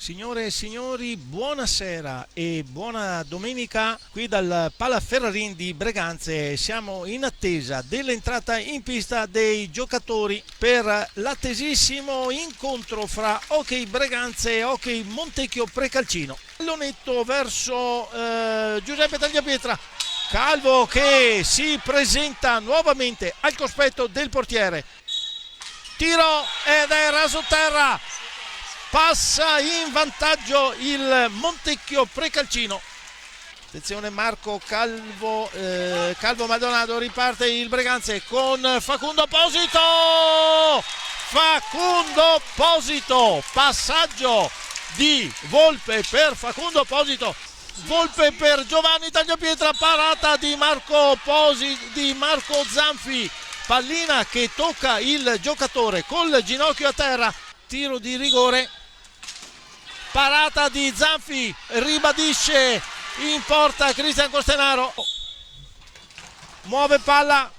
Signore e signori, buonasera e buona domenica qui dal Palaferrarin di Breganze. Siamo in attesa dell'entrata in pista dei giocatori per l'attesissimo incontro fra Hockey Breganze e Hockey Montecchio Precalcino. Pallonetto verso Giuseppe Tagliapietra. Calvo che si presenta nuovamente al cospetto del portiere. Tiro ed è raso terra. Passa in vantaggio il Montecchio Precalcino. Attenzione Marco Calvo, Calvo Maldonado, riparte il Breganze con Facundo Posito. Facundo Posito, passaggio di Volpe per Facundo Posito. Volpe per Giovanni Tagliapietra, parata di Marco Zanfi. Pallina che tocca il giocatore col ginocchio a terra. Tiro di rigore. Parata di Zanfi, ribadisce in porta Cristian Costenaro. Muove palla,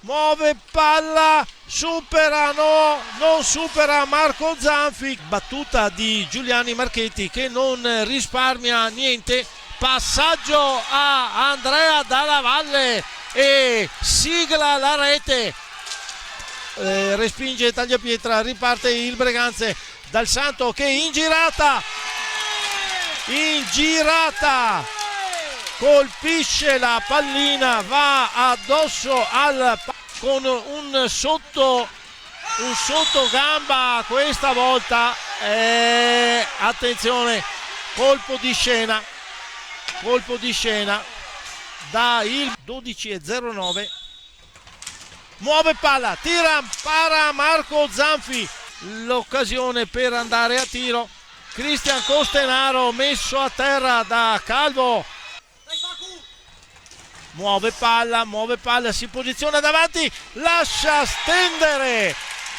supera, no, non supera Marco Zanfi. Battuta di Giuliani Marchetti che non risparmia niente. Passaggio a Andrea Dalla Valle e sigla la rete. Respinge Tagliapietra, riparte il Breganze dal Santo che in girata colpisce la pallina, va addosso con un sottogamba questa volta. Attenzione, colpo di scena da il 12:09. Muove palla, tira, para Marco Zanfi, l'occasione per andare a tiro. Cristian Costenaro messo a terra da Calvo. Muove palla, si posiziona davanti, lascia stendere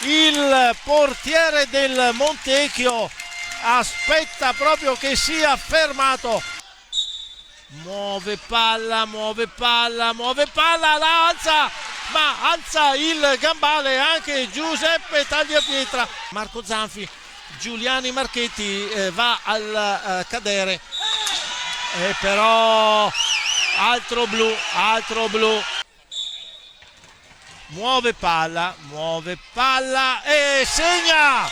il portiere del Montecchio, aspetta proprio che sia fermato. Muove palla, la alza, ma alza il gambale anche Giuseppe Tagliapietra. Marco Zanfi, Giuliani Marchetti va al cadere, però altro blu. Muove palla e segna.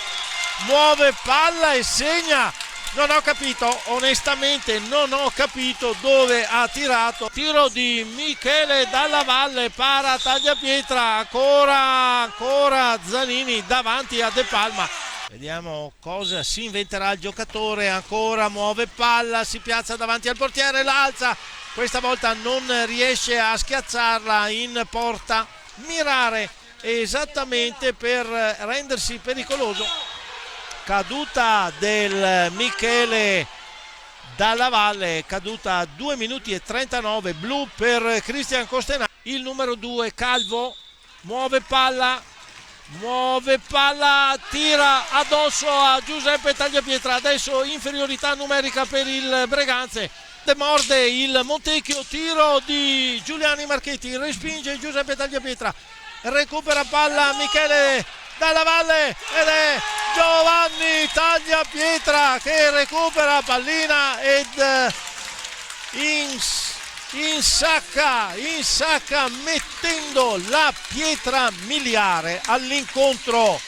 Non ho capito, onestamente non ho capito dove ha tirato. Tiro di Michele Dalla Valle, para Tagliapietra, ancora Zanini davanti a De Palma. Vediamo cosa si inventerà il giocatore. Ancora muove palla, si piazza davanti al portiere, l'alza. Questa volta non riesce a schiazzarla in porta. Mirare esattamente per rendersi pericoloso. Caduta del Michele Dalla Valle, caduta a 2 minuti e 39, blu per Cristian Costenaro. Il numero 2 Calvo muove palla, tira addosso a Giuseppe Tagliapietra. Adesso inferiorità numerica per il Breganze. Demorde il Montecchio, tiro di Giuliani Marchetti, respinge Giuseppe Tagliapietra, recupera palla Michele Dalla Valle ed è Giovanni Tagliapietra che recupera pallina ed insacca mettendo la pietra miliare all'incontro.